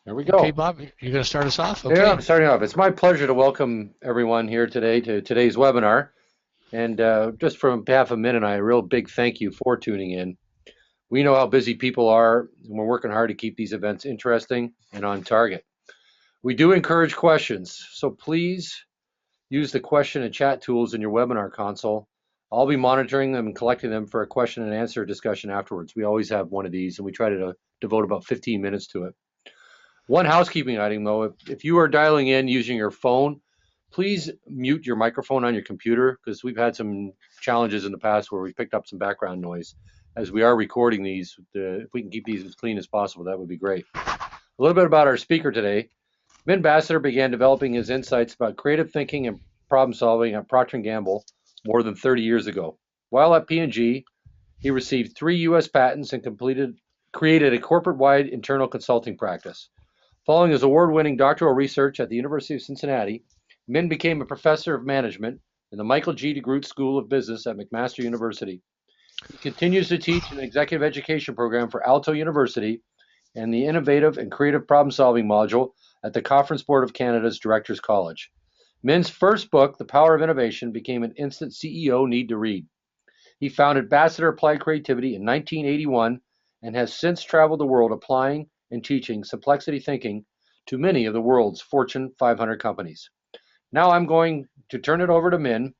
There we Okay, go. Bob, you're going to start us off? Yeah, Okay. I'm starting off. It's my pleasure to welcome everyone here today to today's webinar. And just from behalf of Min and I, a real big thank you for tuning in. We know how busy people are, and we're working hard to keep these events interesting and on target. We do encourage questions, so please use the question and chat tools in your webinar console. I'll be monitoring them and collecting them for a question and answer discussion afterwards. We always have one of these, and we try to devote about 15 minutes to it. One housekeeping item though, if you are dialing in using your phone, please mute your microphone on your computer because we've had some challenges in the past where we picked up some background noise. As we are recording these, if we can keep these as clean as possible, that would be great. A little bit about our speaker today. Min Bassler began developing his insights about creative thinking and problem solving at Procter & Gamble more than 30 years ago. While at P&G, he received 3 U.S. patents and created a corporate-wide internal consulting practice. Following his award-winning doctoral research at the University of Cincinnati, Min became a professor of management in the Michael G. DeGroote School of Business at McMaster University. He continues to teach an executive education program for Aalto University and the innovative and creative problem-solving module at the Conference Board of Canada's Directors College. Min's first book, The Power of Innovation, became an instant CEO need to read. He founded Bassler Applied Creativity in 1981 and has since traveled the world applying and teaching complexity thinking to many of the world's Fortune 500 companies. Now I'm going to turn it over to Min,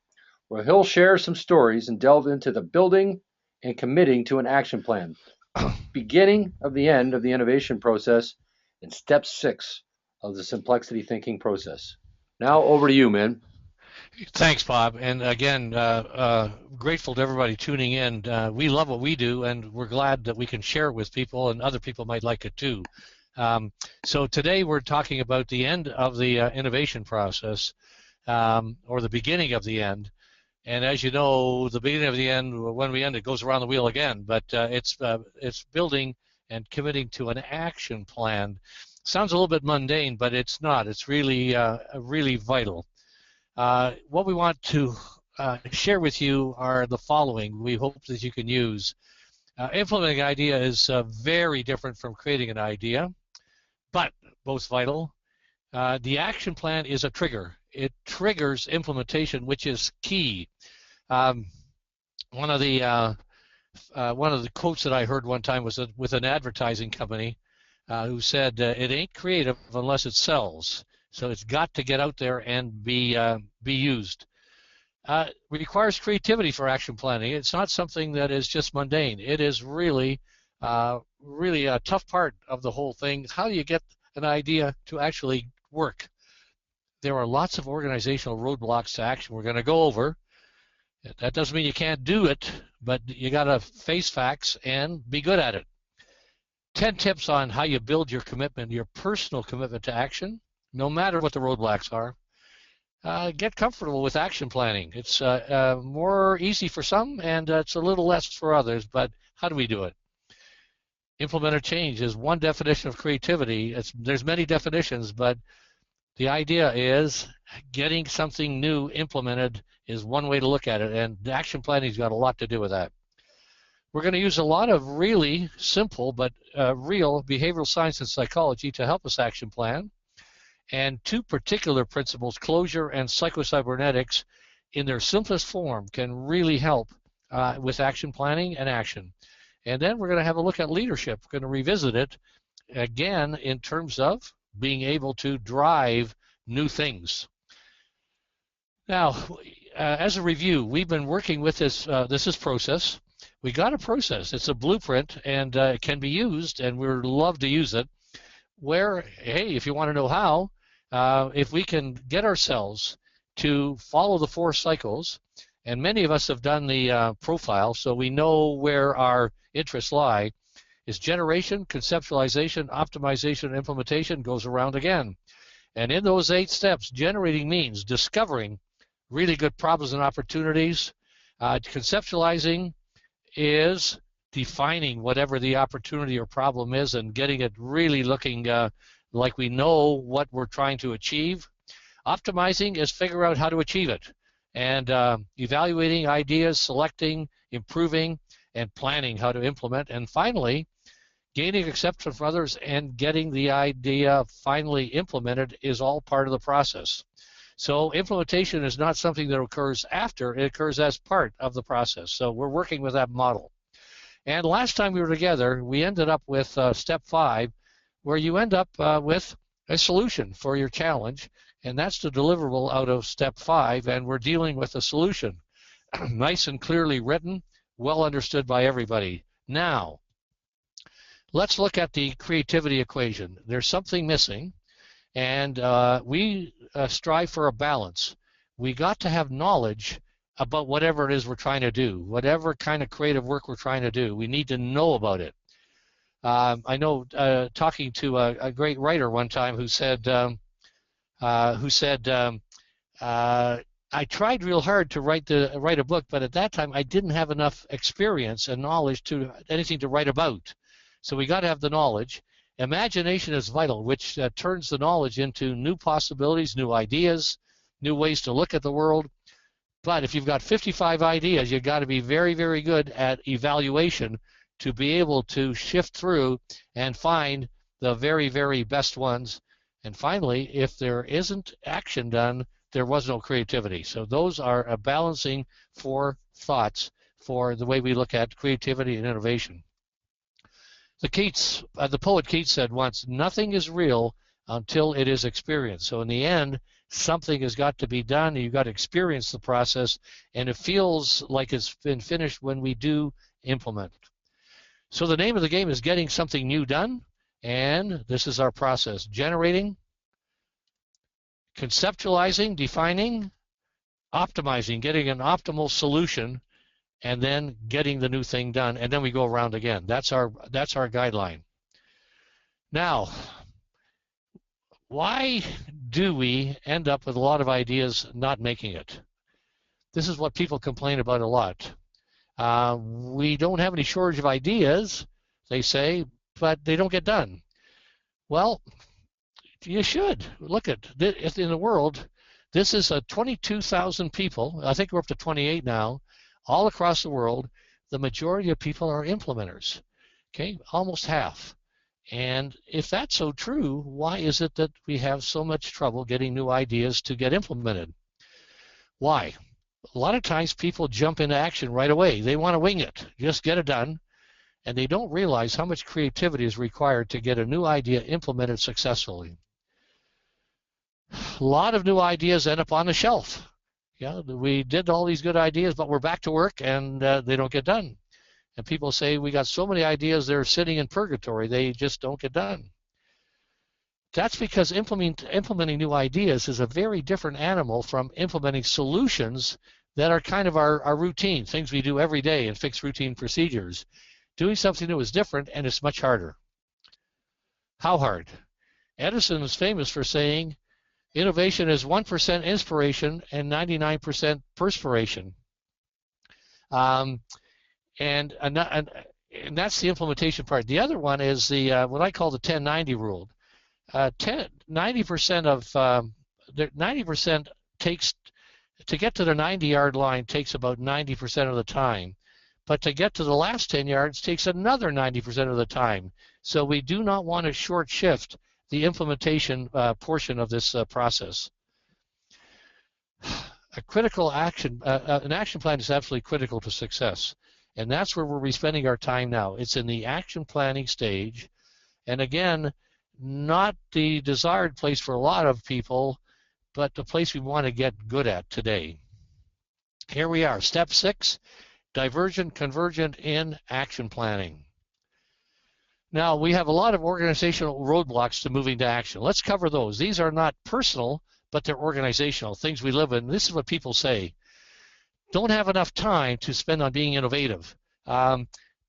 where he'll share some stories and delve into the building and committing to an action plan, the beginning of the end of the innovation process, and step 6 of the complexity thinking process. Now over to you, Min. Thanks, Bob. And again, grateful to everybody tuning in. We love what we do, and we're glad that we can share it with people, and other people might like it too. So today we're talking about the end of the innovation process, or the beginning of the end. And as you know, the beginning of the end, when we end, it goes around the wheel again. But it's building and committing to an action plan. Sounds a little bit mundane, but it's not. It's really vital. What we want to share with you are the following. We hope that you can use. Implementing an idea is very different from creating an idea, but both vital. The action plan is a trigger. It triggers implementation, which is key. Um, one of the quotes that I heard one time was with an advertising company who said, "It ain't creative unless it sells." So it's got to get out there and be used. Requires creativity for action planning. It's not something that is just mundane. It is really a tough part of the whole thing. How do you get an idea to actually work? There are lots of organizational roadblocks to action we're going to go over. That doesn't mean you can't do it, but you got to face facts and be good at it. 10 tips on how you build your commitment, your personal commitment to action, no matter what the roadblocks are. Get comfortable with action planning. It's more easy for some, and it's a little less for others, but how do we do it? Implement a change is one definition of creativity. There's many definitions, but the idea is getting something new implemented is one way to look at it, and action planning's got a lot to do with that. We're going to use a lot of really simple but real behavioral science and psychology to help us action plan. And two particular principles, closure and psychocybernetics, in their simplest form, can really help with action planning and action. And then we're going to have a look at leadership. We're going to revisit it again in terms of being able to drive new things. Now, as a review, we've been working with this. This is process. We got a process. It's a blueprint, and it can be used, and we'd love to use it. Where, hey, if you want to know how, if we can get ourselves to follow the 4 cycles, and many of us have done the profile, so we know where our interests lie, is generation, conceptualization, optimization, and implementation goes around again. And in those 8 steps, generating means discovering really good problems and opportunities. Conceptualizing is defining whatever the opportunity or problem is and getting it really looking like we know what we're trying to achieve. Optimizing is figure out how to achieve it, and evaluating ideas, selecting, improving, and planning how to implement. And finally, Gaining acceptance from others and getting the idea finally implemented is all part of the process. So implementation is not something that occurs after, it occurs as part of the process. So we're working with that model. And last time we were together, we ended up with step 5, where you end up with a solution for your challenge, and that's the deliverable out of step 5, and we're dealing with a solution. Nice and clearly written, well understood by everybody. Now, let's look at the creativity equation. There's something missing, and we strive for a balance. We got to have knowledge about whatever it is we're trying to do, whatever kind of creative work we're trying to do. We need to know about it. I know talking to a great writer one time who said, I tried real hard to write a book, but at that time I didn't have enough experience and knowledge to anything to write about. So we got to have the knowledge. Imagination is vital, which turns the knowledge into new possibilities, new ideas, new ways to look at the world. But if you've got 55 ideas, you've got to be very, very good at evaluation to be able to shift through and find the very, very best ones. And finally, if there isn't action done, there was no creativity. So those are a balancing 4 thoughts for the way we look at creativity and innovation. The poet Keats said once, nothing is real until it is experienced. So in the end, something has got to be done. You've got to experience the process, and it feels like it's been finished when we do implement. So the name of the game is getting something new done, and this is our process: generating, conceptualizing, defining, optimizing, getting an optimal solution, and then getting the new thing done, and then we go around again. That's our guideline. Now, why do we end up with a lot of ideas not making it? This is what people complain about a lot. We don't have any shortage of ideas, they say, but they don't get done. Well, you should. Look at in the world, this is 22,000 people. I think we're up to 28 now, all across the world. The majority of people are implementers, okay, almost half. And if that's so true, why is it that we have so much trouble getting new ideas to get implemented? Why? A lot of times people jump into action right away. They want to wing it, just get it done, and they don't realize how much creativity is required to get a new idea implemented successfully. A lot of new ideas end up on the shelf. Yeah, we did all these good ideas, but we're back to work and they don't get done. And people say, we got so many ideas, they're sitting in purgatory, they just don't get done. That's because implementing new ideas is a very different animal from implementing solutions that are kind of our routine, things we do every day and fixed routine procedures. Doing something new is different, and it's much harder. How hard? Edison is famous for saying, innovation is 1% inspiration and 99% perspiration. And that's the implementation part. The other one is the what I call the 10-90 rule. 90% takes to get to the 90-yard line takes about 90% of the time, but to get to the last 10 yards takes another 90% of the time. So we do not want to short shift the implementation portion of this process. A critical action, an action plan is absolutely critical to success. And that's where we're spending our time now. It's in the action planning stage. And again, not the desired place for a lot of people, but the place we want to get good at today. Here we are, step 6, divergent, convergent in action planning. Now, we have a lot of organizational roadblocks to moving to action. Let's cover those. These are not personal, but they're organizational, things we live in. This is what people say. Don't have enough time to spend on being innovative.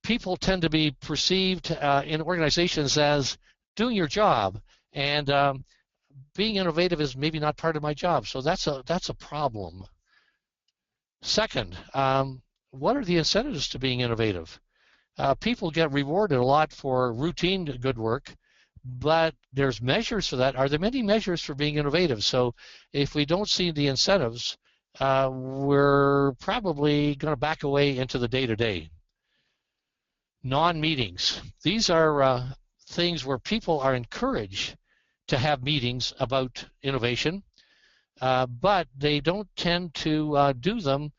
People tend to be perceived in organizations as doing your job, and being innovative is maybe not part of my job. So that's a problem. Second, what are the incentives to being innovative? People get rewarded a lot for routine good work, but there's measures for that. Are there many measures for being innovative? So if we don't see the incentives, we're probably going to back away into the day-to-day. non-meetings. These are things where people are encouraged to have meetings about innovation, but they don't tend to do them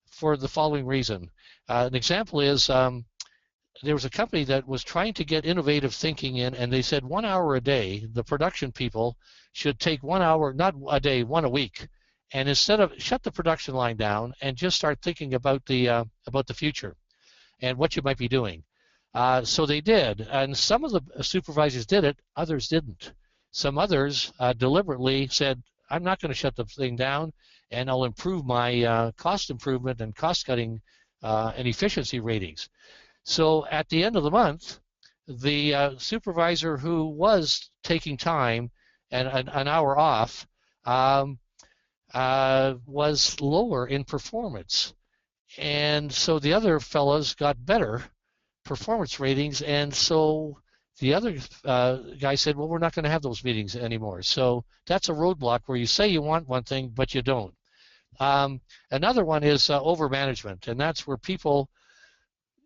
for the following reason. An example is there was a company that was trying to get innovative thinking in, and they said 1 hour a day, the production people should take 1 hour, not a day, one a week, and instead of shut the production line down and just start thinking about the future and what you might be doing. So they did, and some of the supervisors did it, others didn't. Some others deliberately said, I'm not going to shut the thing down, and I'll improve my cost improvement and cost cutting and efficiency ratings. So at the end of the month, the supervisor who was taking time and an hour off was lower in performance. And so the other fellows got better performance ratings, and so the other guy said, well, we're not going to have those meetings anymore. So that's a roadblock where you say you want one thing, but you don't. Another one is overmanagement, and that's where people,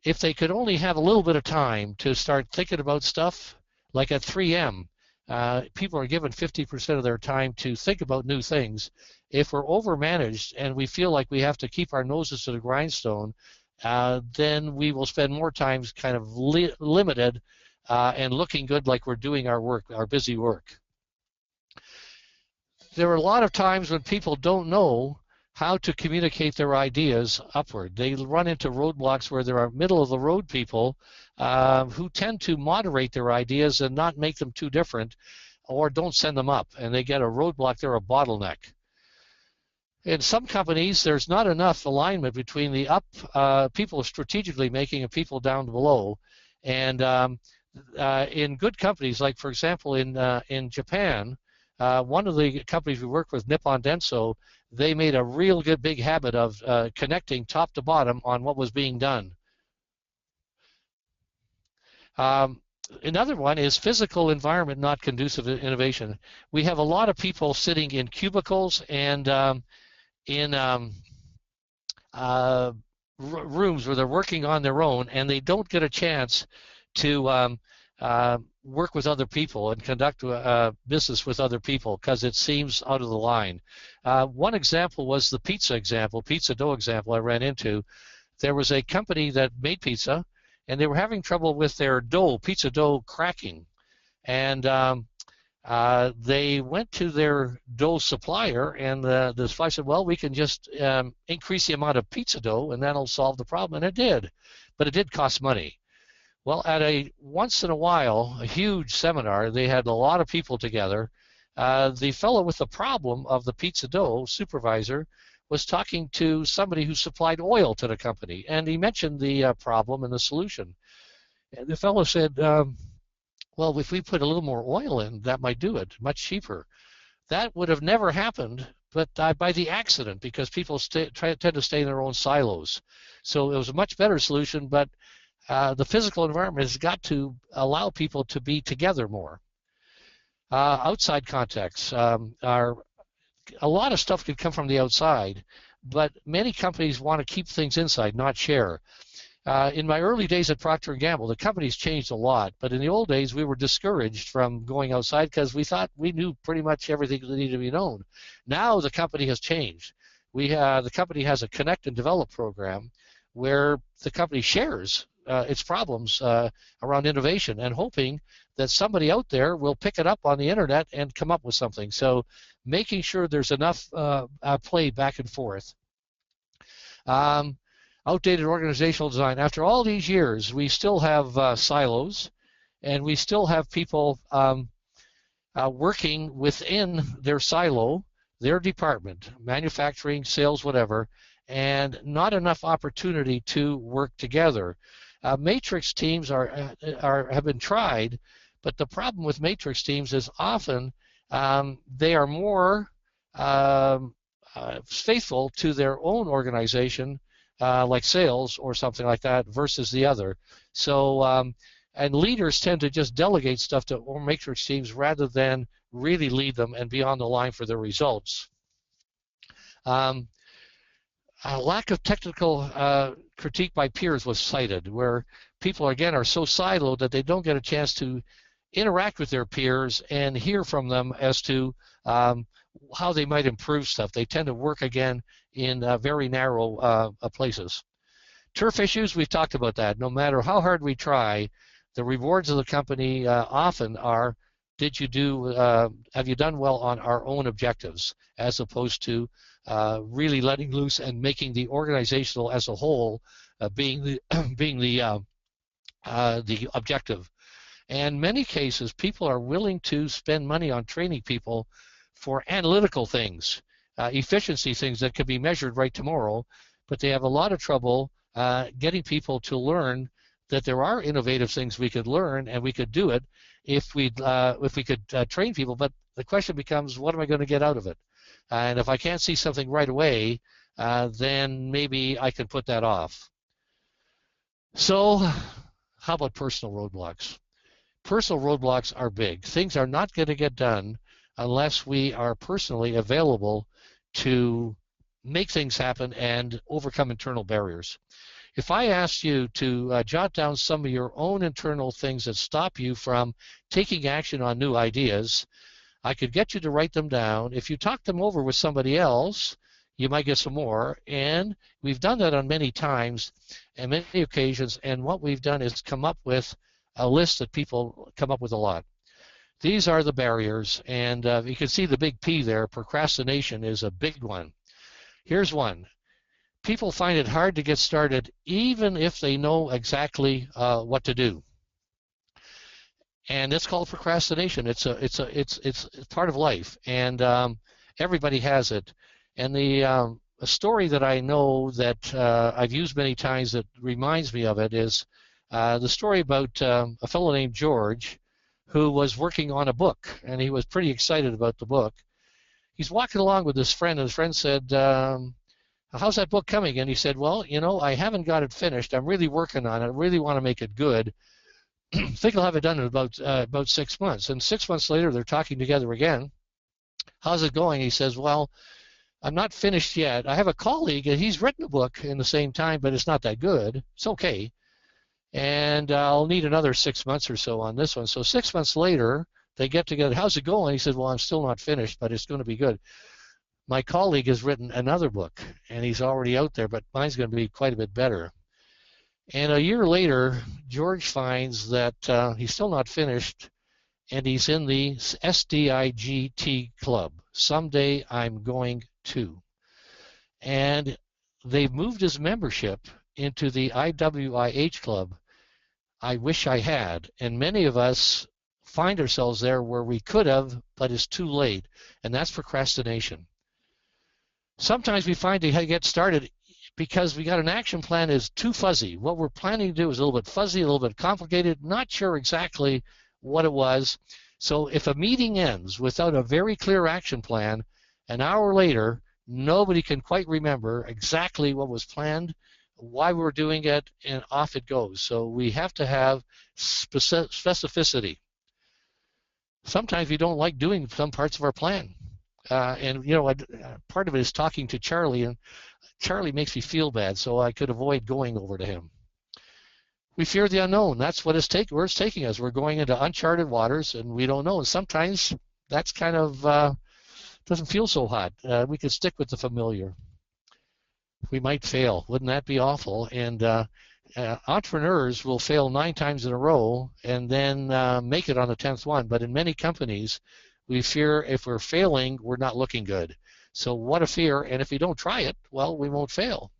if they could only have a little bit of time to start thinking about stuff, like at 3M, people are given 50% of their time to think about new things. If we're overmanaged and we feel like we have to keep our noses to the grindstone, then we will spend more time kind of limited and looking good like we're doing our work, our busy work. There are a lot of times when people don't know how to communicate their ideas upward. They run into roadblocks where there are middle-of-the-road people who tend to moderate their ideas and not make them too different, or don't send them up, and they get a roadblock. They're a bottleneck. In some companies, there's not enough alignment between the up people strategically making and people down below. And in good companies, like for example in Japan, one of the companies we work with, Nippon Denso, they made a real good big habit of connecting top to bottom on what was being done. Another one is physical environment not conducive to innovation. We have a lot of people sitting in cubicles and in rooms where they're working on their own, and they don't get a chance to work with other people and conduct business with other people because it seems out of the line. One example was the pizza dough example I ran into. There was a company that made pizza, and they were having trouble with their pizza dough cracking. And they went to their dough supplier, and the supplier said, well, we can just increase the amount of pizza dough, and that'll solve the problem. And it did, but it did cost money. Well, at a once in a while, a huge seminar, they had a lot of people together. The fellow with the problem of the pizza dough supervisor was talking to somebody who supplied oil to the company, and he mentioned the problem and the solution. And the fellow said, well, if we put a little more oil in, that might do it, much cheaper. That would have never happened, but by the accident, because people tend to stay in their own silos. So it was a much better solution, but the physical environment has got to allow people to be together more. Outside contexts are a lot of stuff could come from the outside, but many companies want to keep things inside, not share. In my early days at Procter & Gamble, the company's changed a lot, but in the old days we were discouraged from going outside because we thought we knew pretty much everything that needed to be known. Now the company has changed. The company has a Connect and Develop program where the company shares its problems around innovation and hoping that somebody out there will pick it up on the internet and come up with something. So making sure there's enough play back and forth. Outdated organizational design. After all these years, we still have silos, and we still have people working within their silo, their department, manufacturing, sales, whatever, and not enough opportunity to work together. Matrix teams have been tried, but the problem with matrix teams is often they are more faithful to their own organization, like sales or something like that, versus the other. So, and leaders tend to just delegate stuff to matrix teams rather than really lead them and be on the line for their results. A lack of technical critique by peers was cited, where people, again, are so siloed that they don't get a chance to interact with their peers and hear from them as to how they might improve stuff. They tend to work, again, in very narrow places. Turf issues, we've talked about that. No matter how hard we try, the rewards of the company often are, have you done well on our own objectives, as opposed to really letting loose and making the organizational as a whole being the objective. And many cases, people are willing to spend money on training people for analytical things, efficiency things that could be measured right tomorrow, but they have a lot of trouble getting people to learn that there are innovative things we could learn, and we could do it if we could train people. But the question becomes, what am I going to get out of it? And if I can't see something right away, then maybe I can put that off. So how about personal roadblocks? Personal roadblocks are big. Things are not going to get done unless we are personally available to make things happen and overcome internal barriers. If I asked you to jot down some of your own internal things that stop you from taking action on new ideas, I could get you to write them down. If you talk them over with somebody else, you might get some more. And we've done that on many times and many occasions. And what we've done is come up with a list that people come up with a lot. These are the barriers. And you can see the big P there. Procrastination is a big one. Here's one. People find it hard to get started even if they know exactly what to do. And it's called procrastination. It's part of life, and everybody has it. And a story that I know that I've used many times that reminds me of it is the story about a fellow named George who was working on a book, and he was pretty excited about the book. He's walking along with his friend, and his friend said, how's that book coming? And he said, well, you know, I haven't got it finished. I'm really working on it. I really want to make it good. I think I'll have it done in about 6 months. And 6 months later, they're talking together again. How's it going? He says, well, I'm not finished yet. I have a colleague, and he's written a book in the same time, but it's not that good. It's okay. And I'll need another 6 months or so on this one. So 6 months later, they get together. How's it going? He said, well, I'm still not finished, but it's going to be good. My colleague has written another book, and he's already out there, but mine's going to be quite a bit better. And a year later, George finds that he's still not finished, and he's in the SDIGT club. Someday I'm going to. And they've moved his membership into the IWIH club. I wish I had. And many of us find ourselves there where we could have, but it's too late. And that's procrastination. Sometimes we find to get started because we got an action plan is too fuzzy. What we're planning to do is a little bit fuzzy, a little bit complicated, not sure exactly what it was. So if a meeting ends without a very clear action plan, an hour later, nobody can quite remember exactly what was planned, why we're doing it, and off it goes. So we have to have specificity. Sometimes we don't like doing some parts of our plan. And, you know, part of it is talking to Charlie, and Charlie makes me feel bad, so I could avoid going over to him. We fear the unknown. That's what where it's taking us. We're going into uncharted waters, and we don't know. And sometimes that's kind of doesn't feel so hot. We could stick with the familiar. We might fail. Wouldn't that be awful? And entrepreneurs will fail 9 times in a row and then make it on the 10th one. But in many companies, we fear if we're failing, we're not looking good. So what a fear, and if we don't try it, well, we won't fail.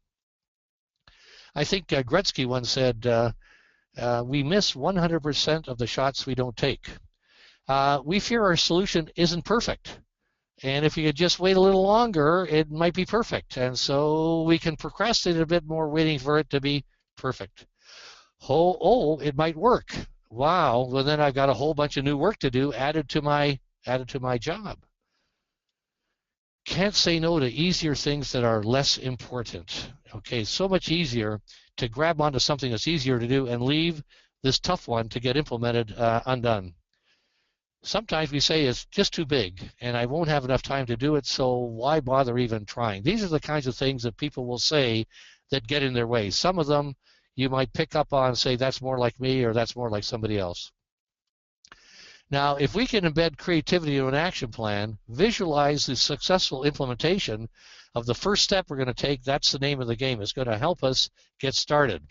I think Gretzky once said, we miss 100% of the shots we don't take. We fear our solution isn't perfect. And if you could just wait a little longer, it might be perfect. And so we can procrastinate a bit more waiting for it to be perfect. Oh, it might work. Wow, well then I've got a whole bunch of new work to do added to my job. Can't say no to easier things that are less important. Okay, it's so much easier to grab onto something that's easier to do and leave this tough one to get implemented undone. sometimes we say it's just too big and I won't have enough time to do it, so why bother even trying? These are the kinds of things that people will say that get in their way. Some of them you might pick up on and say, that's more like me, or that's more like somebody else. Now, if we can embed creativity into an action plan, visualize the successful implementation of the first step we're going to take, that's the name of the game. It's going to help us get started.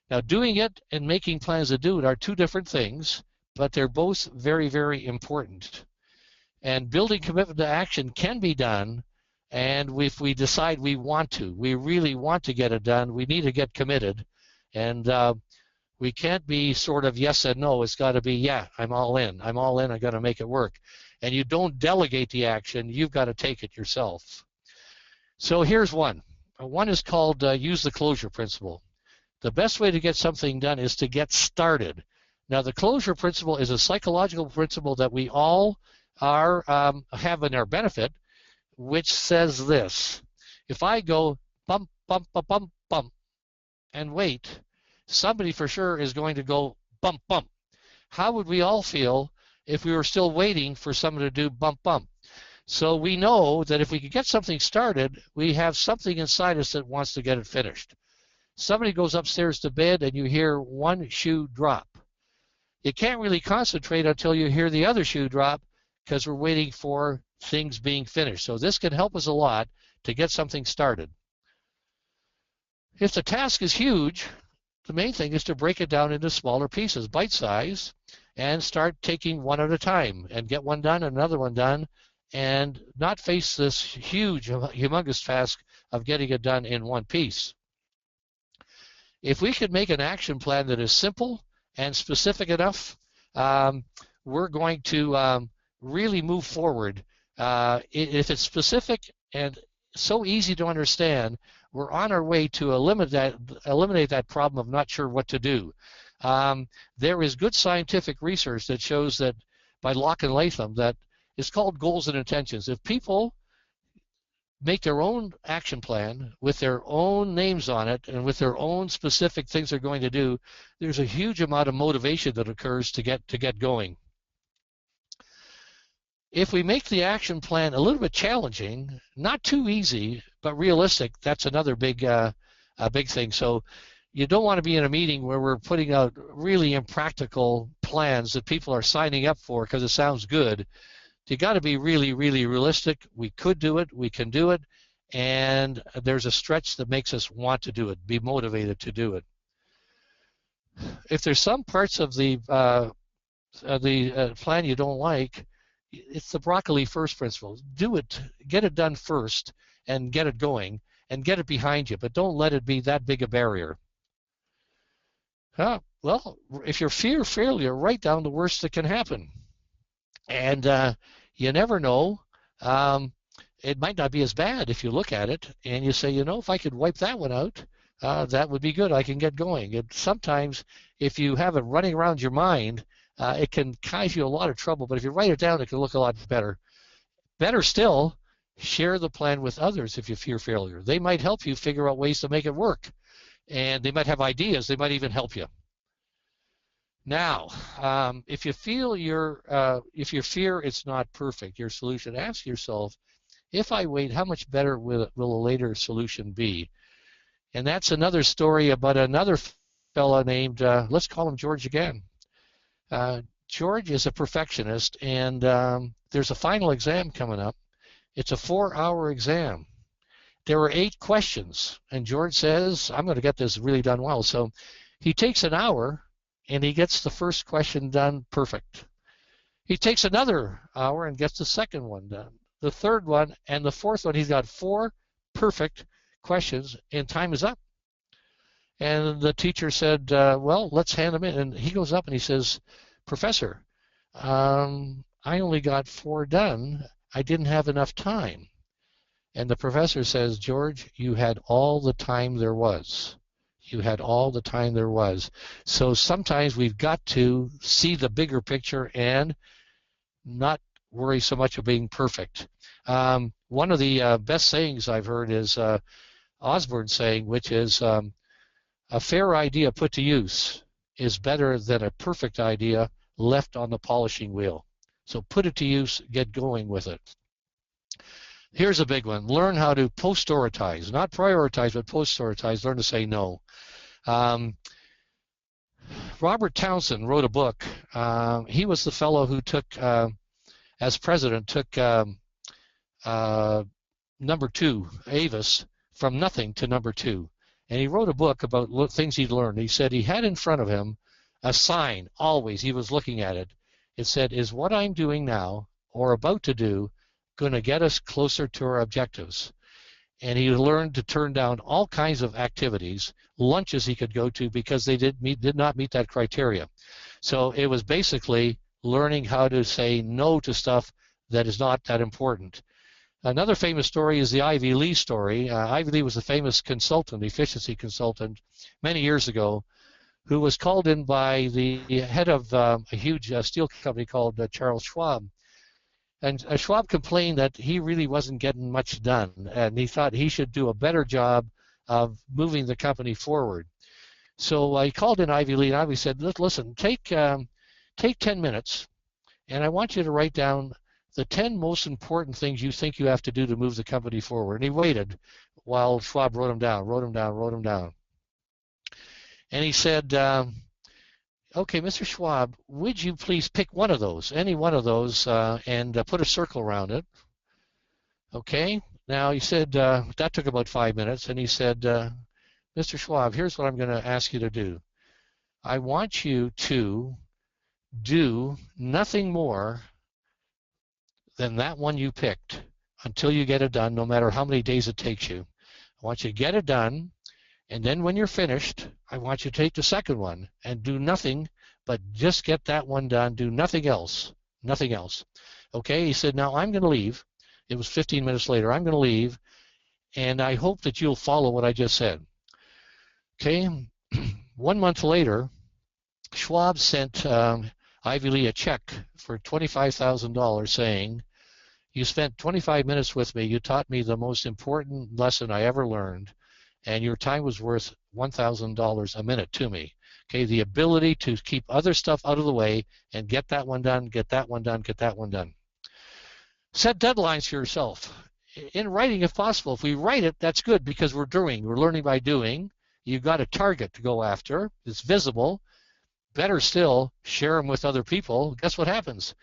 Now, doing it and making plans to do it are two different things, but they're both very, very important. And building commitment to action can be done, and if we decide we really want to get it done, we need to get committed. And we can't be sort of yes and no. It's got to be, yeah, I'm all in. I'm all in. I'm going to make it work. And you don't delegate the action. You've got to take it yourself. So here's one. One is called use the closure principle. The best way to get something done is to get started. Now, the closure principle is a psychological principle that we all have in our benefit, which says this. If I go bump, bump, bump, bump, bump, and wait, somebody for sure is going to go bump, bump. How would we all feel if we were still waiting for someone to do bump, bump? So we know that if we could get something started, we have something inside us that wants to get it finished. Somebody goes upstairs to bed and you hear one shoe drop. You can't really concentrate until you hear the other shoe drop because we're waiting for things being finished. So this can help us a lot to get something started. If the task is huge, the main thing is to break it down into smaller pieces, bite size, and start taking one at a time and get one done, another one done, and not face this huge, humongous task of getting it done in one piece. If we could make an action plan that is simple and specific enough, we're going to really move forward. If it's specific and so easy to understand, we're on our way to eliminate that problem of not sure what to do. There is good scientific research that shows that, by Locke and Latham, that it's called goals and intentions. If people make their own action plan with their own names on it and with their own specific things they're going to do, there's a huge amount of motivation that occurs to get going. If we make the action plan a little bit challenging, not too easy, but realistic, that's another big thing. So you don't want to be in a meeting where we're putting out really impractical plans that people are signing up for because it sounds good. You got to be really, really realistic. We could do it, we can do it, and there's a stretch that makes us want to do it, be motivated to do it. If there's some parts of the plan you don't like, it's the broccoli first principle. Do it, get it done first, and get it going, and get it behind you, but don't let it be that big a barrier. Well, if you fear failure, write down the worst that can happen. And you never know. It might not be as bad if you look at it and you say, you know, if I could wipe that one out, that would be good. I can get going. And sometimes if you have it running around your mind, it can cause you a lot of trouble. But if you write it down, it can look a lot better. Better still, share the plan with others if you fear failure. They might help you figure out ways to make it work. And they might have ideas. They might even help you. Now, if you feel if you fear it's not perfect, your solution, ask yourself, if I wait, how much better will a later solution be? And that's another story about another fellow named, let's call him George again. George is a perfectionist, and there's a final exam coming up. It's a 4-hour exam. There were 8 questions, and George says, I'm going to get this really done well. So he takes an hour, and he gets the first question done perfect. He takes another hour and gets the second one done, the third one, and the fourth one. He's got 4 perfect questions, and time is up. And the teacher said, well, let's hand him in. And he goes up and he says, Professor, I only got 4 done. I didn't have enough time. And the professor says, George, you had all the time there was. You had all the time there was. So sometimes we've got to see the bigger picture and not worry so much of being perfect. One of the best sayings I've heard is Osborne's saying, which is, a fair idea put to use is better than a perfect idea left on the polishing wheel. So put it to use, get going with it. Here's a big one. Learn how to post-prioritize, not prioritize, but post-prioritize. Learn to say no. Robert Townsend wrote a book. He was the fellow who took, as president, took number 2, Avis, from nothing to number 2. And he wrote a book about things he'd learned. He said he had in front of him a sign, always, he was looking at it. It said, is what I'm doing now or about to do going to get us closer to our objectives? And he learned to turn down all kinds of activities, lunches he could go to because they did not meet that criteria. So it was basically learning how to say no to stuff that is not that important. Another famous story is the Ivy Lee story. Ivy Lee was a famous consultant, efficiency consultant, many years ago, who was called in by the head of a huge steel company called Charles Schwab. And Schwab complained that he really wasn't getting much done, and he thought he should do a better job of moving the company forward. So he called in Ivy Lee, and Ivy said, listen, take 10 minutes, and I want you to write down the 10 most important things you think you have to do to move the company forward. And he waited while Schwab wrote them down. And he said, okay, Mr. Schwab, would you please pick one of those, any one of those, and put a circle around it? Okay. Now he said, that took about 5 minutes, and he said, Mr. Schwab, here's what I'm going to ask you to do. I want you to do nothing more than that one you picked until you get it done, no matter how many days it takes you. I want you to get it done, and then when you're finished, I want you to take the second one and do nothing but just get that one done, do nothing else, nothing else. Okay, he said, now I'm going to leave. It was 15 minutes later. I'm going to leave, and I hope that you'll follow what I just said. Okay, 1 month later, Schwab sent Ivy Lee a check for $25,000 saying, you spent 25 minutes with me. You taught me the most important lesson I ever learned, and your time was worth $1,000 a minute to me. Okay, the ability to keep other stuff out of the way and get that one done, get that one done, get that one done. Set deadlines for yourself. In writing, if possible. If we write it, that's good because we're learning by doing. You've got a target to go after. It's visible. Better still, share them with other people. Guess what happens?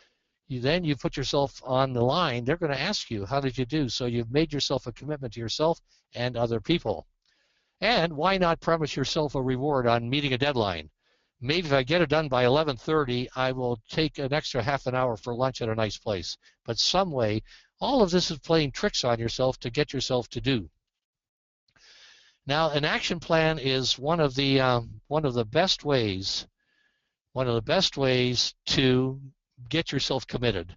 Then you put yourself on the line. They're going to ask you, how did you do? So you've made yourself a commitment to yourself and other people. And why not promise yourself a reward on meeting a deadline? Maybe if I get it done by 11:30, I will take an extra half an hour for lunch at a nice place. But some way, all of this is playing tricks on yourself to get yourself to do. Now, an action plan is one of the best ways to get yourself committed.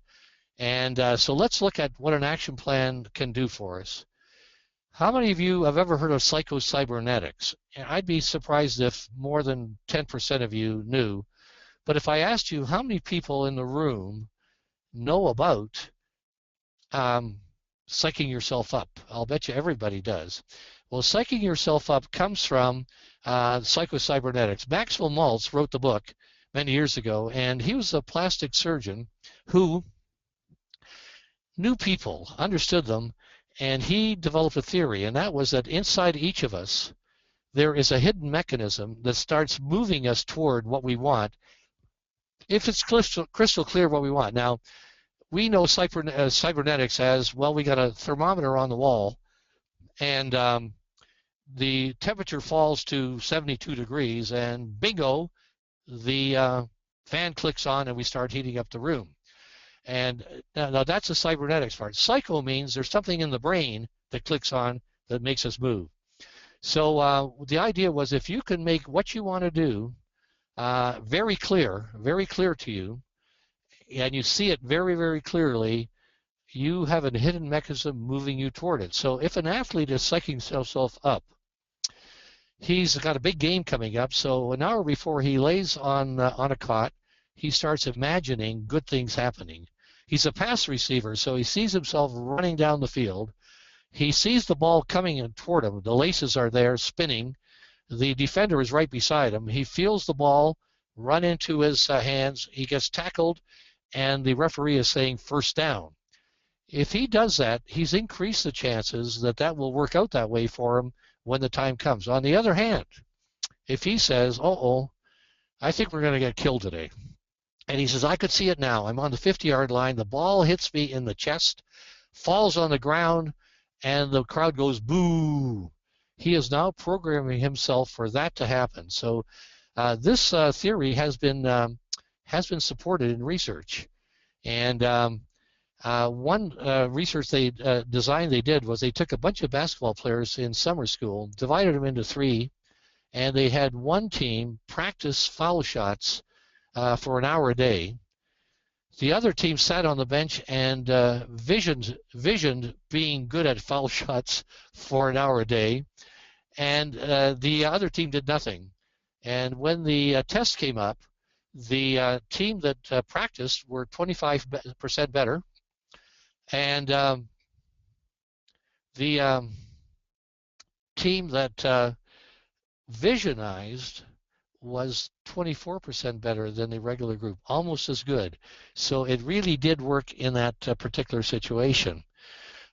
And so let's look at what an action plan can do for us. How many of you have ever heard of psycho-cybernetics? I'd be surprised if more than 10% of you knew. But if I asked you how many people in the room know about psyching yourself up, I'll bet you everybody does. Well, psyching yourself up comes from psycho-cybernetics. Maxwell Maltz wrote the book many years ago, and he was a plastic surgeon who knew people, understood them, and he developed a theory, and that was that inside each of us there is a hidden mechanism that starts moving us toward what we want if it's crystal clear what we want. Now, we know cybernetics as, well, we got a thermometer on the wall, and the temperature falls to 72 degrees, and bingo, the fan clicks on and we start heating up the room. And now that's the cybernetics part. Psycho means there's something in the brain that clicks on that makes us move. So the idea was, if you can make what you want to do very clear to you, and you see it very, very clearly, you have a hidden mechanism moving you toward it. So if an athlete is psyching himself up, he's got a big game coming up, so an hour before he lays on a cot, he starts imagining good things happening. He's a pass receiver, so he sees himself running down the field. He sees the ball coming in toward him. The laces are there spinning. The defender is right beside him. He feels the ball run into his hands. He gets tackled, and the referee is saying first down. If he does that, he's increased the chances that that will work out that way for him when the time comes. On the other hand, if he says, uh-oh, I think we're going to get killed today, and he says, I could see it now. I'm on the 50-yard line. The ball hits me in the chest, falls on the ground, and the crowd goes, boo. He is now programming himself for that to happen. So this theory has been supported in research. And one research design they did was they took a bunch of basketball players in summer school, divided them into 3, and they had one team practice foul shots for an hour a day. The other team sat on the bench and visioned being good at foul shots for an hour a day, and the other team did nothing. And when the test came up, the team that practiced were 25% better, and the team that visionized was 24% better than the regular group, almost as good. So it really did work in that particular situation.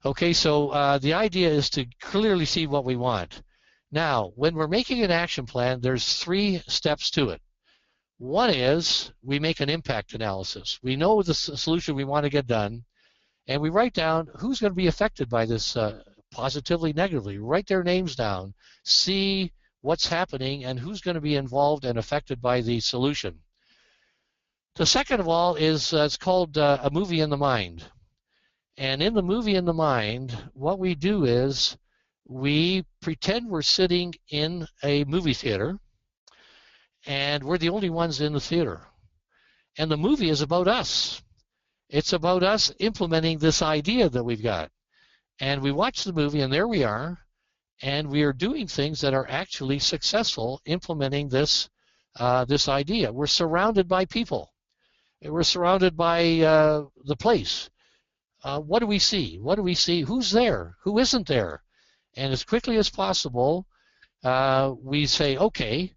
Okay, so the idea is to clearly see what we want. Now, when we're making an action plan, there's 3 steps to it. One is we make an impact analysis. We know the solution we want to get done, and we write down who's going to be affected by this positively, negatively. Write their names down. See what's happening and who's going to be involved and affected by the solution. The second of all is it's called a movie in the mind. And in the movie in the mind, what we do is we pretend we're sitting in a movie theater and we're the only ones in the theater. And the movie is about us. It's about us implementing this idea that we've got. And we watch the movie, and there we are, and we are doing things that are actually successful implementing this this idea. We're surrounded by people. We're surrounded by the place. What do we see? What do we see? Who's there? Who isn't there? And as quickly as possible, we say, okay,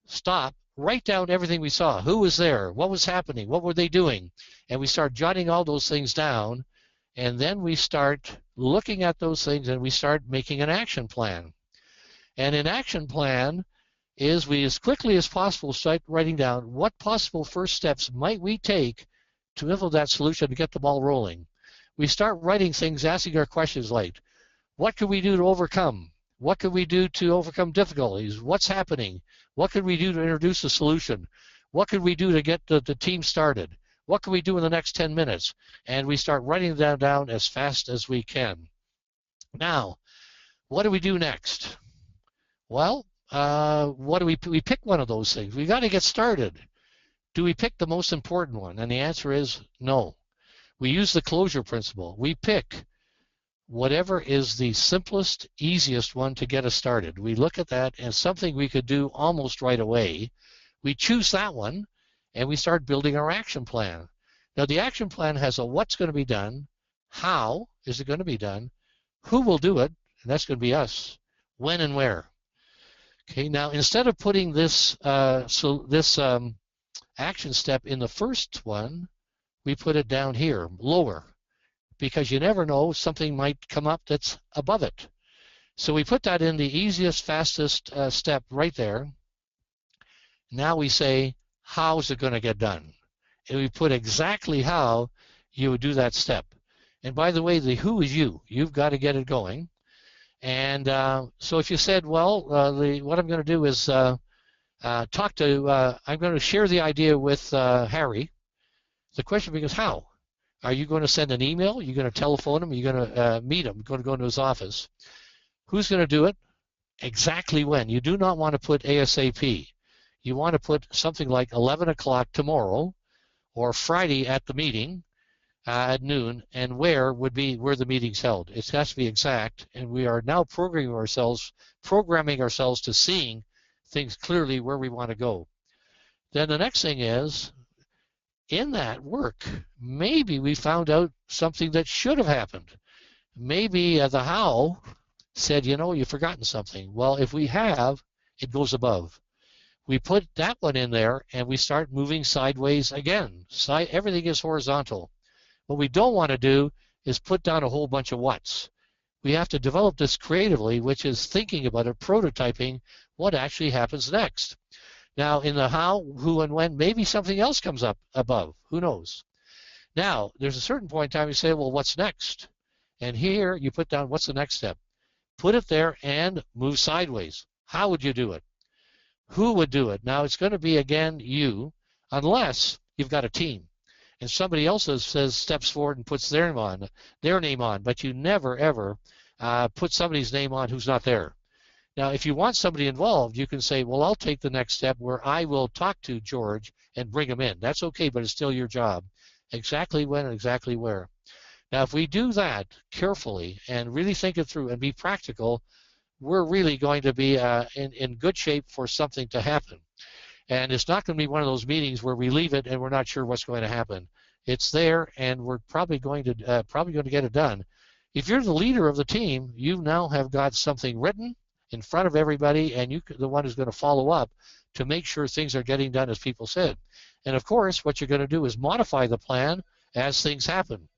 stop, write down everything we saw. Who was there? What was happening? What were they doing? And we start jotting all those things down, and then we start looking at those things and we start making an action plan. And an action plan is we, as quickly as possible, start writing down what possible first steps might we take to implement that solution to get the ball rolling. We start writing things, asking our questions like, what could we do to overcome? What could we do to overcome difficulties? What's happening? What could we do to introduce a solution? What could we do to get the team started? What can we do in the next 10 minutes? And we start writing them down as fast as we can. Now, what do we do next? Well, we pick one of those things. We got to get started. Do we pick the most important one? And the answer is no. We use the closure principle. We pick whatever is the simplest, easiest one to get us started. We look at that as something we could do almost right away. We choose that one, and we start building our action plan. Now, the action plan has a what's going to be done, how is it going to be done, who will do it, and that's going to be us, when and where. Okay, now instead of putting this action step in the first one, we put it down here, lower, because you never know, something might come up that's above it. So we put that in the easiest, fastest step right there. Now we say, how is it going to get done? And we put exactly how you would do that step. And by the way, the who is you. You've got to get it going. And so if you said, well, what I'm going to do is I'm going to share the idea with Harry. The question becomes how? Are you going to send an email? Are you going to telephone him? Are you going to meet him? Going to go into his office? Who's going to do it? Exactly when? You do not want to put ASAP. You want to put something like 11 o'clock tomorrow or Friday at the meeting at noon, and where would be where the meeting's held. It has to be exact, and we are now programming ourselves to seeing things clearly where we want to go. Then the next thing is, in that work, maybe we found out something that should have happened. Maybe the how said, you know, you've forgotten something. Well, if we have, it goes above. We put that one in there, and we start moving sideways again. Everything is horizontal. What we don't want to do is put down a whole bunch of whats. We have to develop this creatively, which is thinking about it, prototyping what actually happens next. Now, in the how, who, and when, maybe something else comes up above. Who knows? Now, there's a certain point in time you say, well, what's next? And here you put down what's the next step. Put it there and move sideways. How would you do it? Who would do it? Now, it's going to be, again, you, unless you've got a team and somebody else says steps forward and puts their name on, but you never, ever put somebody's name on who's not there. Now, if you want somebody involved, you can say, well, I'll take the next step where I will talk to George and bring him in. That's okay, but it's still your job. Exactly when and exactly where. Now, if we do that carefully and really think it through and be practical, we're really going to be in good shape for something to happen. And it's not going to be one of those meetings where we leave it and we're not sure what's going to happen. It's there, and we're probably going to get it done. If you're the leader of the team, you now have got something written in front of everybody, and you're the one who's going to follow up to make sure things are getting done as people said. And of course, what you're going to do is modify the plan as things happen.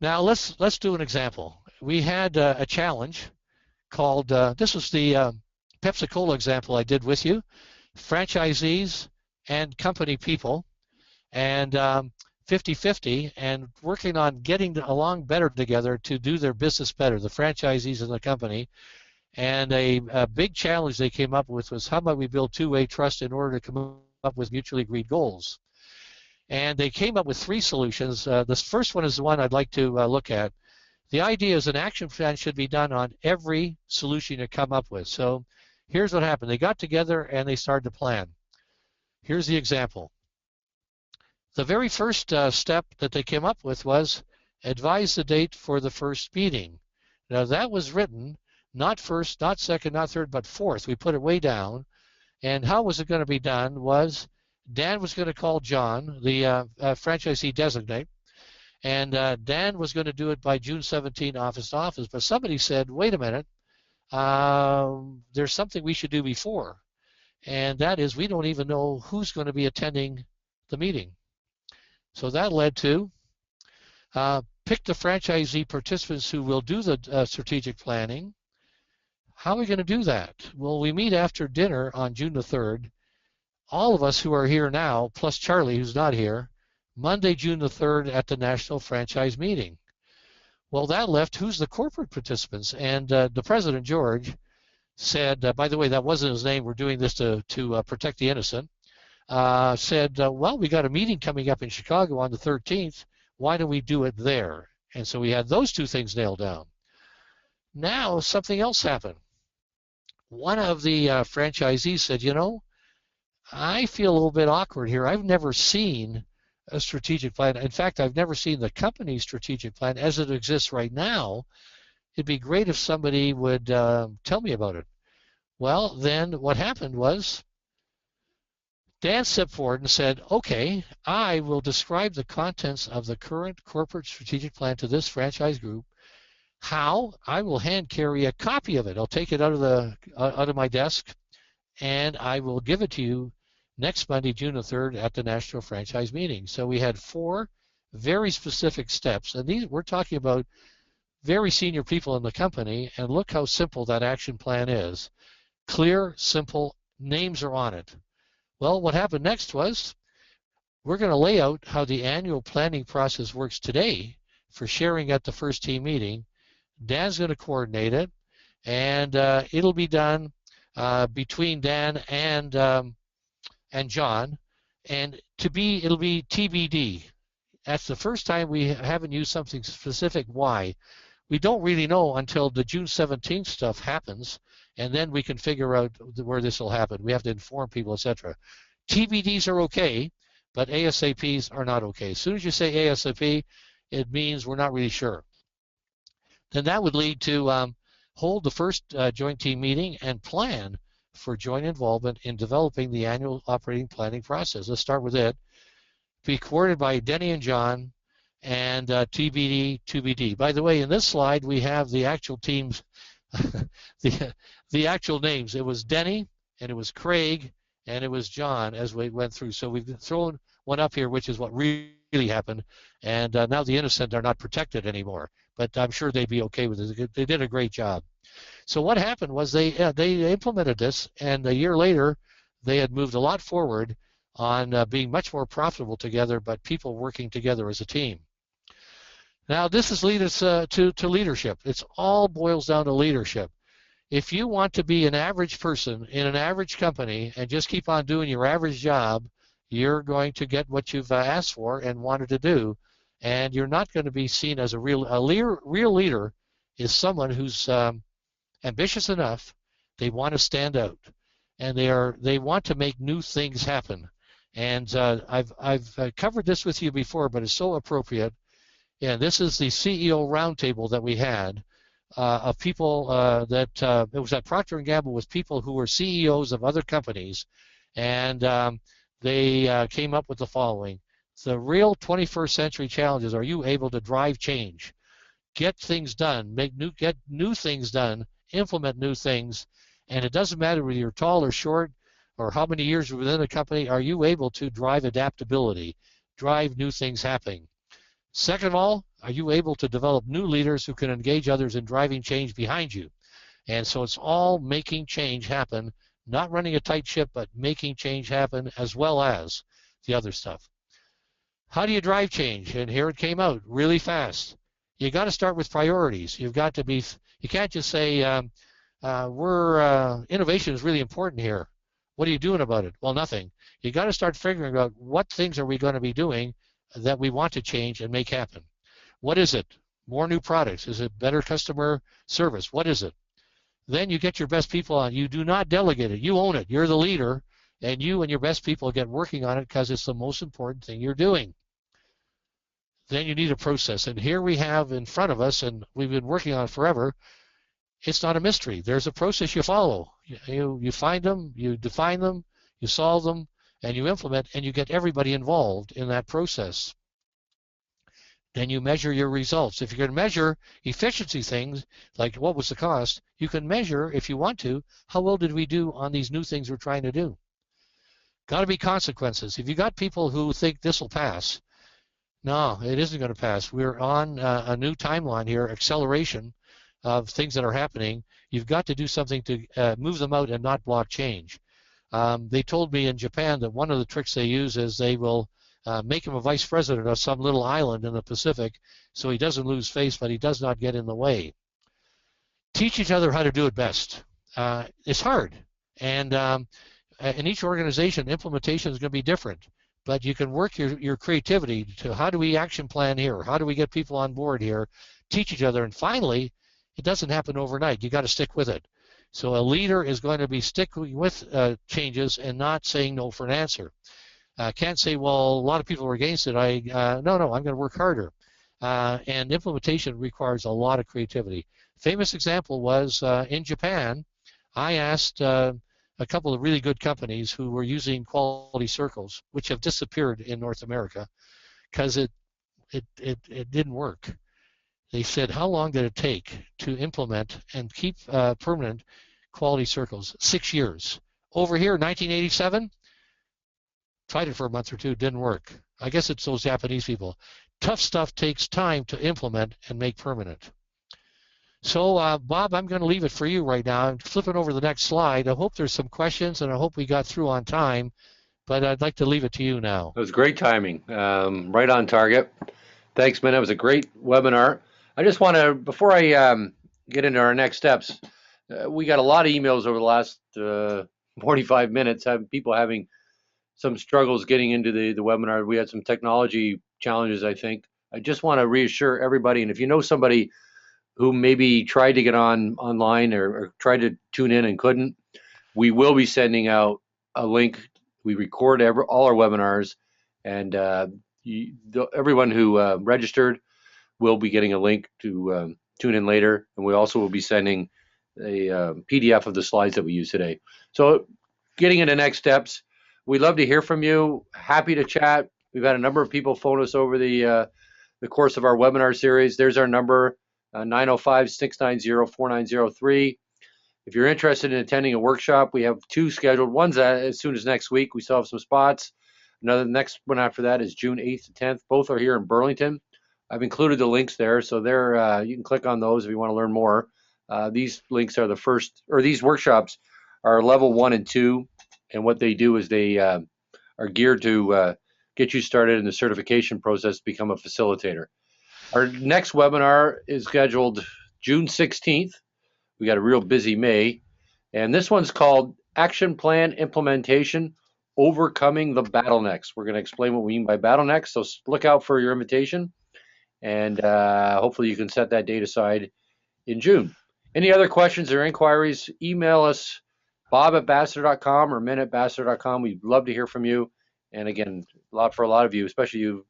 Now let's do an example. We had a challenge called, this was the Pepsi-Cola example I did with you, franchisees and company people, and 50-50, and working on getting along better together to do their business better, the franchisees and the company. And a big challenge they came up with was, how about we build two-way trust in order to come up with mutually agreed goals? And they came up with 3 solutions. This first one is the one I'd like to look at. The idea is an action plan should be done on every solution you come up with. So here's what happened. They got together and they started to plan. Here's the example. The very first step that they came up with was advise the date for the first meeting. Now that was written not first, not second, not third, but fourth. We put it way down. And how was it going to be done was Dan was going to call John, the franchisee designate, and Dan was going to do it by June 17, office to office. But somebody said, wait a minute, there's something we should do before, and that is we don't even know who's going to be attending the meeting. So that led to pick the franchisee participants who will do the strategic planning. How are we going to do that? Well, we meet after dinner on June the 3rd. All of us who are here now, plus Charlie, who's not here, Monday, June the 3rd at the National Franchise Meeting. Well, that left who's the corporate participants? And the president, George, said, by the way, that wasn't his name. We're doing this to protect the innocent. Said, well, we got a meeting coming up in Chicago on the 13th. Why don't we do it there? And so we had those 2 things nailed down. Now something else happened. One of the franchisees said, you know, I feel a little bit awkward here. I've never seen a strategic plan. In fact, I've never seen the company's strategic plan as it exists right now. It'd be great if somebody would tell me about it. Well, then what happened was Dan stepped forward and said, okay, I will describe the contents of the current corporate strategic plan to this franchise group. How? I will hand carry a copy of it. I'll take it out of my desk, and I will give it to you next Monday, June the 3rd at the National Franchise Meeting. So we had 4 very specific steps, and these we're talking about very senior people in the company, and look how simple that action plan is. Clear, simple, names are on it. Well, what happened next was we're going to lay out how the annual planning process works today for sharing at the first team meeting. Dan's going to coordinate it, and it'll be done between Dan and John, and it'll be TBD. That's the first time we haven't used something specific. Why? We don't really know until the June 17th stuff happens, and then we can figure out where this will happen. We have to inform people, etc. TBDs are okay, but ASAPs are not okay. As soon as you say ASAP, it means we're not really sure. Then that would lead to hold the first joint team meeting and plan for joint involvement in developing the annual operating planning process. Let's start with it. Be coordinated by Denny and John, and TBD, 2BD. By the way, in this slide, we have the actual teams the actual names. It was Denny, and it was Craig, and it was John as we went through. So we've thrown one up here, which is what really happened. And now the innocent are not protected anymore. But I'm sure they'd be okay with it. They did a great job. So what happened was they implemented this, and a year later, they had moved a lot forward on being much more profitable together, but people working together as a team. Now, this is lead us to leadership. It's all boils down to leadership. If you want to be an average person in an average company and just keep on doing your average job, you're going to get what you've asked for and wanted to do, and you're not going to be seen as a real leader is someone who's ambitious enough. They want to stand out, and they want to make new things happen. And I've covered this with you before, but it's so appropriate. And this is the CEO roundtable that we had of people that it was at Procter & Gamble with people who were CEOs of other companies, and they came up with the following. The real 21st century challenges: are you able to drive change, get things done, get new things done, implement new things, and it doesn't matter whether you're tall or short or how many years you're within a company, are you able to drive adaptability, drive new things happening? Second of all, are you able to develop new leaders who can engage others in driving change behind you? And so it's all making change happen, not running a tight ship, but making change happen as well as the other stuff. How do you drive change? And here it came out really fast. You got to start with priorities. You've got to be, you can't just say, innovation is really important here. What are you doing about it? Well, nothing. You got to start figuring out what things are we going to be doing that we want to change and make happen. What is it? More new products? Is it better customer service? What is it? Then you get your best people on. You do not delegate it. You own it. You're the leader, and you and your best people get working on it because it's the most important thing you're doing. Then you need a process. And here we have in front of us, and we've been working on it forever, it's not a mystery. There's a process you follow. You find them, you define them, you solve them, and you implement, and you get everybody involved in that process. Then you measure your results. If you're going to measure efficiency things, like what was the cost, you can measure, if you want to, how well did we do on these new things we're trying to do. Got to be consequences. If you got people who think this will pass, no, it isn't going to pass. We're on a new timeline here, acceleration of things that are happening. You've got to do something to move them out and not block change. They told me in Japan that one of the tricks they use is they will make him a vice president of some little island in the Pacific so he doesn't lose face, but he does not get in the way. Teach each other how to do it best. It's hard, and in each organization, implementation is going to be different, but you can work your creativity to how do we action plan here? How do we get people on board here? Teach each other, and finally, it doesn't happen overnight. You got to stick with it. So a leader is going to be sticking with changes and not saying no for an answer. Can't say, well, a lot of people are against it. No, I'm going to work harder. And implementation requires a lot of creativity. Famous example was in Japan. I asked a couple of really good companies who were using quality circles, which have disappeared in North America, because it didn't work. They said, how long did it take to implement and keep permanent quality circles? 6 years. Over here, 1987, tried it for a month or two, didn't work. I guess it's those Japanese people. Tough stuff takes time to implement and make permanent. So, Bob, I'm going to leave it for you right now. I'm flipping over the next slide. I hope there's some questions, and I hope we got through on time, but I'd like to leave it to you now. It was great timing, right on target. Thanks, man. It was a great webinar. I just want to, before I get into our next steps, we got a lot of emails over the last 45 minutes, people having some struggles getting into the webinar. We had some technology challenges, I think. I just want to reassure everybody, and if you know somebody who maybe tried to get online or tried to tune in and couldn't, we will be sending out a link. We record all our webinars, and everyone who registered will be getting a link to tune in later, and we also will be sending a PDF of the slides that we use today. So getting into next steps, we'd love to hear from you. Happy to chat. We've had a number of people phone us over the course of our webinar series. There's our number. 905-690-4903. If you're interested in attending a workshop, we have 2 scheduled. One's as soon as next week. We still have some spots. The next one after that is June 8th to 10th. Both are here in Burlington. I've included the links there, so there you can click on those if you want to learn more. These links are the first, or these workshops are level 1 and 2, and what they do is they are geared to get you started in the certification process to become a facilitator. Our next webinar is scheduled June 16th. We got a real busy May, and this one's called Action Plan Implementation, Overcoming the Bottlenecks. We're going to explain what we mean by bottlenecks, so look out for your invitation, and hopefully you can set that date aside in June. Any other questions or inquiries, email us, bob@basseter.com or min@basseter.com. We'd love to hear from you. And again, for a lot of you, especially you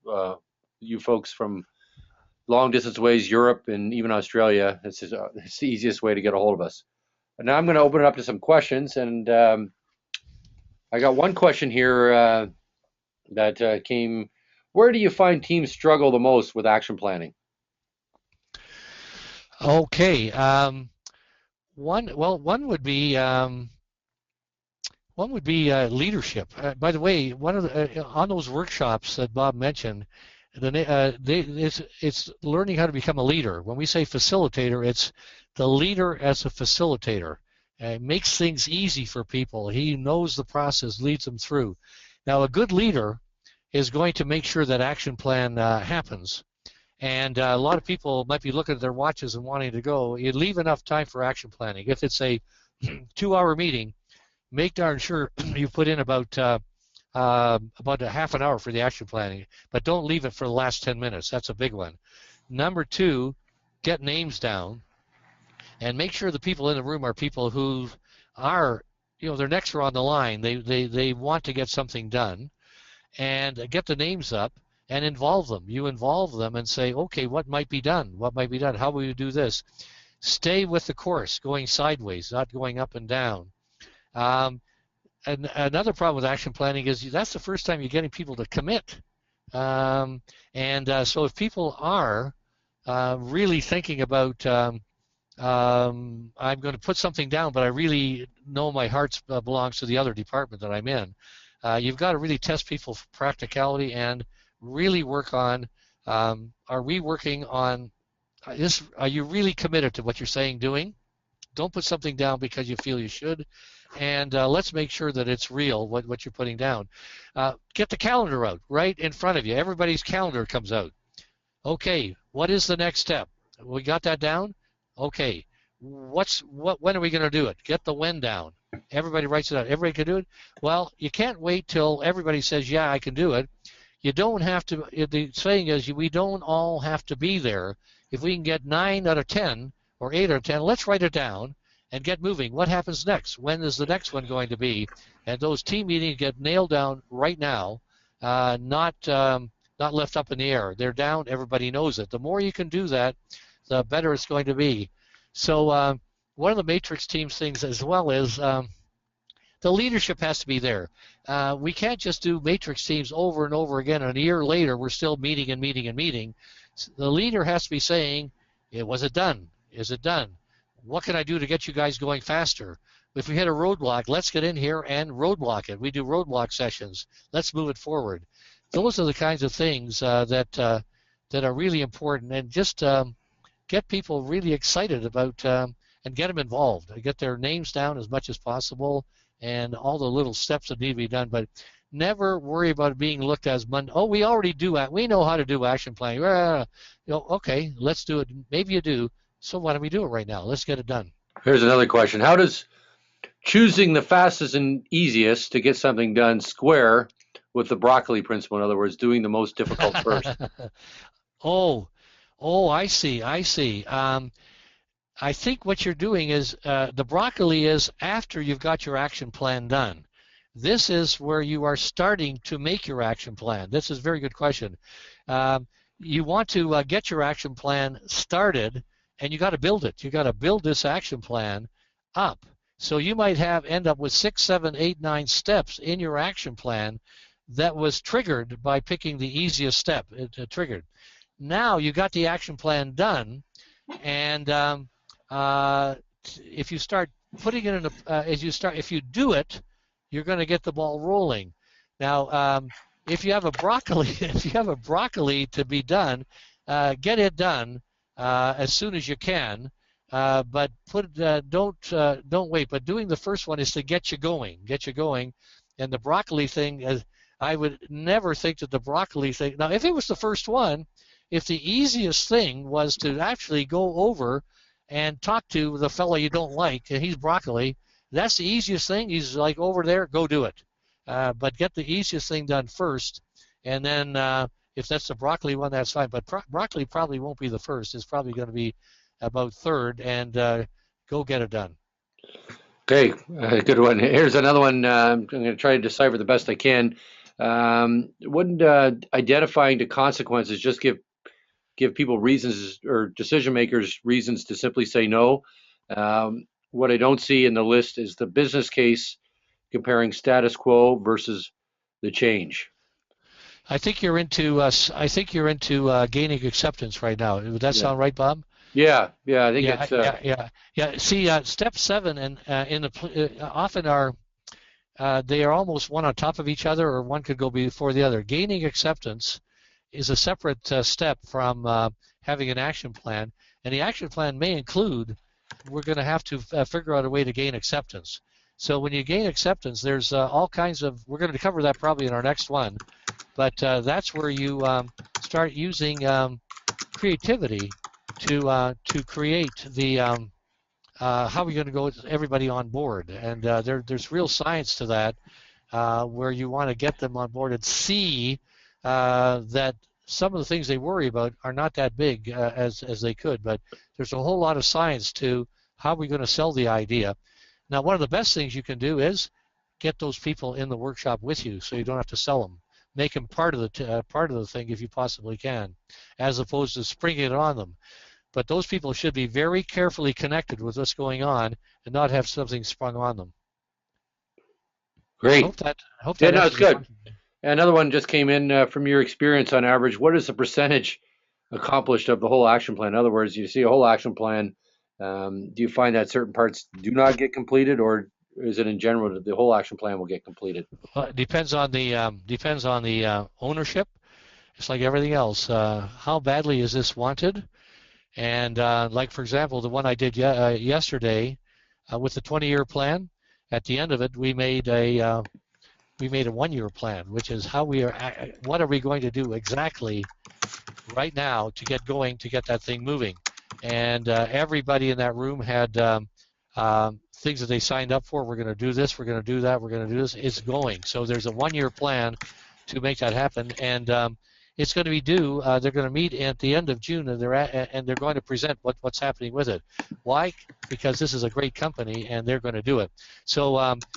folks from long distance ways, Europe and even Australia, it's the easiest way to get a hold of us. And now I'm going to open it up to some questions. And I got one question here that came. Where do you find teams struggle the most with action planning? Okay. One would be leadership. By the way, one of the on those workshops that Bob mentioned, it's learning how to become a leader. When we say facilitator, it's the leader as a facilitator. It makes things easy for people. He knows the process, leads them through. Now, a good leader is going to make sure that action plan happens. And a lot of people might be looking at their watches and wanting to go. You leave enough time for action planning. If it's a 2-hour meeting, make darn sure you put in about a half an hour for the action planning, but don't leave it for the last 10 minutes. That's a big one. Number 2, get names down and make sure the people in the room are people who are, their necks are on the line. They want to get something done, and get the names up and involve them. You involve them and say, okay, what might be done? What might be done? How will you do this? Stay with the course, going sideways, not going up and down. And another problem with action planning is that's the first time you're getting people to commit. So if people are really thinking about, I'm going to put something down, but I really know my heart belongs to the other department that I'm in, you've got to really test people for practicality and really work on, are we working on this? Are you really committed to what you're saying, doing? Don't put something down because you feel you should. And let's make sure that it's real, what you're putting down. Get the calendar out right in front of you. Everybody's calendar comes out. Okay, what is the next step? We got that down? Okay, when are we going to do it? Get the when down. Everybody writes it out. Everybody can do it? Well, you can't wait till everybody says, yeah, I can do it. You don't have to, the saying is, we don't all have to be there. If we can get 9 out of 10 or 8 out of 10, let's write it down and get moving. What happens next? When is the next one going to be? And those team meetings get nailed down right now, not left up in the air. They're down. Everybody knows it. The more you can do that, the better it's going to be. So one of the matrix teams things as well is the leadership has to be there. We can't just do matrix teams over and over again, and a year later we're still meeting and meeting and meeting. The leader has to be saying, was it done? Is it done? What can I do to get you guys going faster? If we hit a roadblock, let's get in here and roadblock it. We do roadblock sessions. Let's move it forward. Those are the kinds of things that are really important, and just get people really excited about and get them involved. Get their names down as much as possible and all the little steps that need to be done, but never worry about it being looked as we already do that. We know how to do action planning. Okay, let's do it. Maybe you do. So why don't we do it right now? Let's get it done. Here's another question. How does choosing the fastest and easiest to get something done square with the broccoli principle? In other words, doing the most difficult first. I see. I think what you're doing is the broccoli is after you've got your action plan done. This is where you are starting to make your action plan. This is a very good question. You want to get your action plan started, and you got to build it. You got to build this action plan up. So you might end up with 6, 7, 8, 9 steps in your action plan that was triggered by picking the easiest step. It triggered. Now you got the action plan done. And if you start putting it in if you do it, you're going to get the ball rolling. Now, if you have a broccoli, if you have a broccoli to be done, get it done as soon as you can. But don't wait. But doing the first one is to get you going, and the broccoli thing. I would never think that the broccoli thing. Now, if it was the first one, if the easiest thing was to actually go over and talk to the fellow you don't like, and he's broccoli, that's the easiest thing. He's like over there, go do it. But get the easiest thing done first, and then if that's the broccoli one, that's fine. But broccoli probably won't be the first. It's probably going to be about third, and go get it done. Okay, good one. Here's another one. I'm going to try to decipher the best I can. Wouldn't identifying the consequences just give people reasons, or decision makers reasons, to simply say no? What I don't see in the list is the business case comparing status quo versus the change. I think you're into gaining acceptance right now. Would that sound right, Bob? Yeah, I think it's. Yeah. See, step 7 and often are they are almost one on top of each other, or one could go before the other. Gaining acceptance is a separate step from having an action plan, and the action plan may include, we're going to have to figure out a way to gain acceptance. So when you gain acceptance, there's all kinds of, we're going to cover that probably in our next one, but that's where you start using creativity to create the how are we going to go with everybody on board, and there's real science to that, where you want to get them on board and see that some of the things they worry about are not that big as they could, but there's a whole lot of science to how we're going to sell the idea. Now, one of the best things you can do is get those people in the workshop with you, so you don't have to sell them. Make them part of the thing if you possibly can, as opposed to springing it on them. But those people should be very carefully connected with what's going on and not have something sprung on them. Great. I hope that yeah, no, it's good. Another one just came in from your experience. On average, what is the percentage accomplished of the whole action plan? In other words, you see a whole action plan. Do you find that certain parts do not get completed, or is it in general that the whole action plan will get completed? Well, it depends on the ownership. It's like everything else. How badly is this wanted? And like, for example, the one I did yesterday with the 20-year plan, at the end of it, we made a 1-year plan, which is what are we going to do exactly right now to get going, to get that thing moving. And everybody in that room had things that they signed up for. We're going to do this, we're going to do that, we're going to do this. It's going. So there's a 1-year plan to make that happen, and it's going to be due. They're going to meet at the end of June, and they're going to present what's happening with it. Why? Because this is a great company, and they're going to do it. So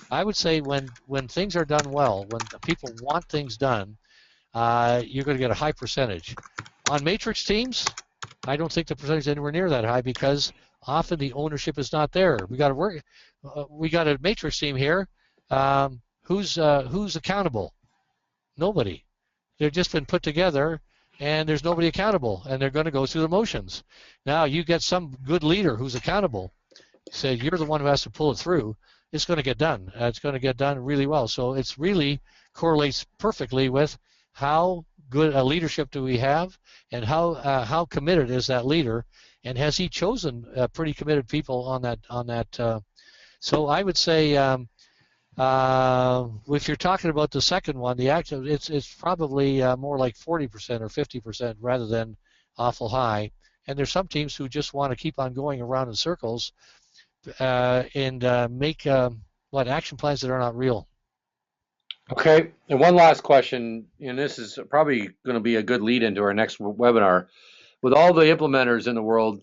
I would say when things are done well, when people want things done, you're going to get a high percentage. On matrix teams, I don't think the percentage is anywhere near that high, because often the ownership is not there. We got to work. We got a matrix team here. Who's accountable? Nobody. They've just been put together, and there's nobody accountable, and they're going to go through the motions. Now you get some good leader who's accountable. Say you're the one who has to pull it through. It's going to get done. It's going to get done really well. So it's really correlates perfectly with how good a leadership do we have, and how committed is that leader, and has he chosen pretty committed people on that. So I would say, if you're talking about the second one, the active, it's probably more like 40% or 50% rather than awful high. And there's some teams who just want to keep on going around in circles and make action plans that are not real. Okay, and one last question, and this is probably going to be a good lead into our next webinar. With all the implementers in the world,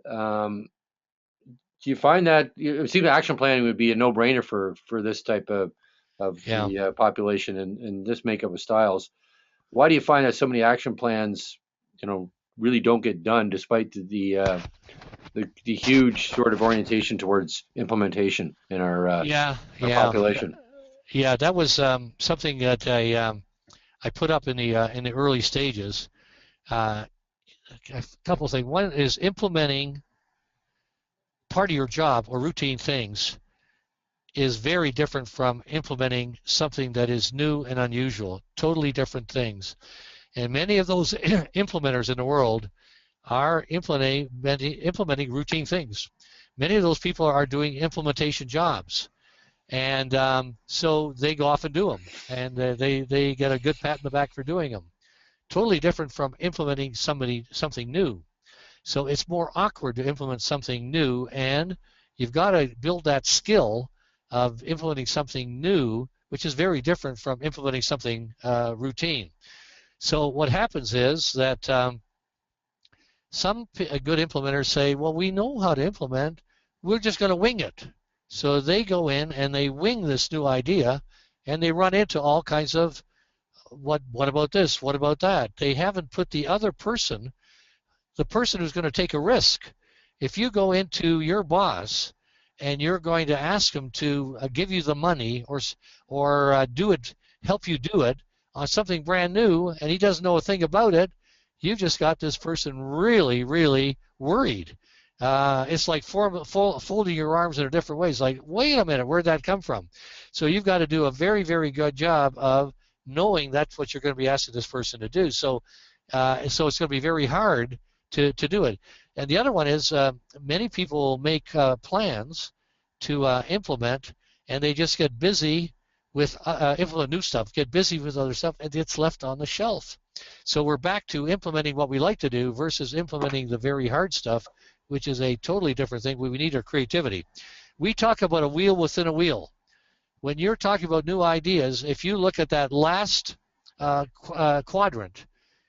do you find that it seems action planning would be a no-brainer for this type of the population and this makeup of styles? Why do you find that so many action plans, really don't get done, despite the huge sort of orientation towards implementation in our population? Yeah, that was something that I put up in the early stages. a couple of things. One is implementing part of your job or routine things is very different from implementing something that is new and unusual, totally different things. And many of those implementers in the world are implementing routine things. Many of those people are doing implementation jobs. And so they go off and do them. And they get a good pat in the back for doing them. Totally different from implementing something new. So it's more awkward to implement something new, and you've got to build that skill of implementing something new, which is very different from implementing something routine. So what happens is that some good implementers say, well, we know how to implement, we're just going to wing it. So they go in and they wing this new idea, and they run into all kinds of, what about this, what about that? They haven't put the other person, the person who's going to take a risk. If you go into your boss and you're going to ask him to give you the money or do it, help you do it on something brand new, and he doesn't know a thing about it, you've just got this person really, really worried. It's like folding your arms in a different way. It's like, wait a minute, where'd that come from? So you've got to do a very, very good job of knowing that's what you're going to be asking this person to do. So it's going to be very hard to do it. And the other one is many people make plans to implement, and they just get busy with implement new stuff, get busy with other stuff, and it's left on the shelf. So we're back to implementing what we like to do versus implementing the very hard stuff, which is a totally different thing. We need our creativity. We talk about a wheel within a wheel. When you're talking about new ideas, if you look at that last quadrant,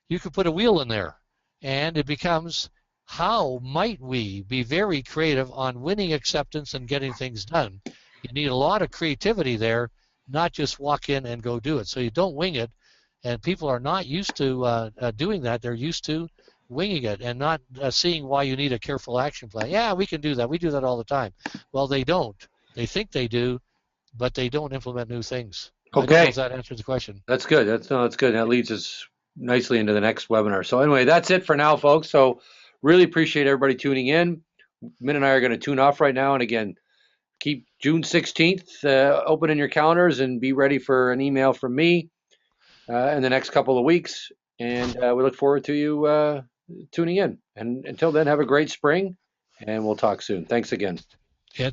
you could put a wheel in there, and it becomes, how might we be very creative on winning acceptance and getting things done? You need a lot of creativity there, not just walk in and go do it. So you don't wing it, and people are not used to doing that. They're used to winging it and not seeing why you need a careful action plan. Yeah, we can do that. We do that all the time. Well, they don't. They think they do, but they don't implement new things. I don't know Okay, if that answers the question. that's good. That's good. That leads us nicely into the next webinar. So anyway, that's it for now, folks. So really appreciate everybody tuning in. Min and I are going to tune off right now, and again, keep June 16th open in your calendars and be ready for an email from me in the next couple of weeks. And we look forward to you tuning in. And until then, have a great spring, and we'll talk soon. Thanks again. Yeah,